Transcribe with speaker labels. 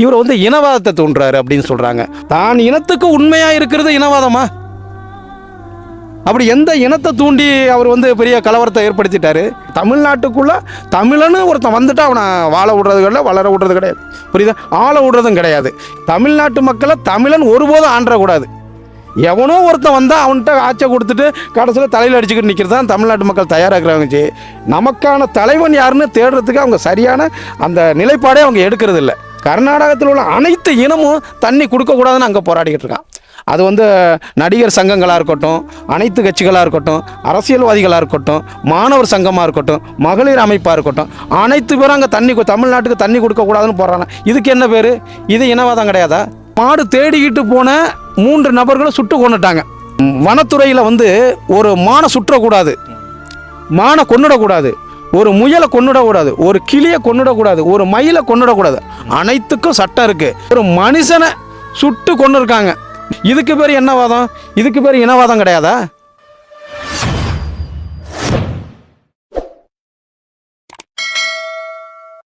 Speaker 1: இவர் வந்து இனவாதத்தை தூண்டுறாரு அப்படின்னு சொல்கிறாங்க. தான் இனத்துக்கு உண்மையாக இருக்கிறது இனவாதமா? அப்படி எந்த இனத்தை தூண்டி அவர் வந்து பெரிய கலவரத்தை ஏற்படுத்திட்டாரு? தமிழ்நாட்டுக்குள்ளே தமிழன்னு ஒருத்தன் வந்துட்டு அவனை வாழ விடுறது கிடையாது, வளர விடுறது கிடையாது, புரியுதா? ஆள விடுறதும் கிடையாது. தமிழ்நாட்டு மக்களை தமிழன் ஒருபோதும் ஆண்டக்கூடாது. எவனோ ஒருத்தன் வந்தால் அவன்கிட்ட ஆட்சியை கொடுத்துட்டு கடைசியில் தலையில் அடிச்சுக்கிட்டு நிற்கிறது தான் தமிழ்நாட்டு மக்கள் தயாராகிறாங்க. நமக்கான தலைவன் யாருன்னு தேடுறதுக்கு அவங்க சரியான அந்த நிலைப்பாடே அவங்க எடுக்கிறது இல்லை. கர்நாடகத்தில் உள்ள அனைத்து இனமும் தண்ணி கொடுக்கக்கூடாதுன்னு அங்கே போராடிக்கிட்டு இருக்கான். அது வந்து நடிகர் சங்கங்களாக இருக்கட்டும், அனைத்து கட்சிகளாக இருக்கட்டும், அரசியல்வாதிகளாக இருக்கட்டும், மாணவர் சங்கமாக இருக்கட்டும், மகளிர் அமைப்பாக இருக்கட்டும், அனைத்து பேரும் அங்கே தமிழ்நாட்டுக்கு தண்ணி கொடுக்கக்கூடாதுன்னு போடுறாங்க. இதுக்கு என்ன பேர்? இது இனவாதம் கிடையாதா? மாடு தேடிக்கிட்டு போன 3 நபர்களை சுட்டு கொண்டுட்டாங்க. வனத்துறையில் வந்து ஒரு மானை சுற்றக்கூடாது, மானை கொன்னுடக்கூடாது, ஒரு முயலை கொன்னுடக்கூடாது, ஒரு கிளியை கொன்னுடக்கூடாது, ஒரு மயிலை கொன்னுடக்கூடாது. அனைத்துக்கும் சட்டம் இருக்குது. ஒரு மனுஷனை சுட்டு கொண்டு இருக்காங்க. இதுக்கு பேர் என்னவாதம்? இதுக்கு பேர் இனவாதம் கிடையாதா?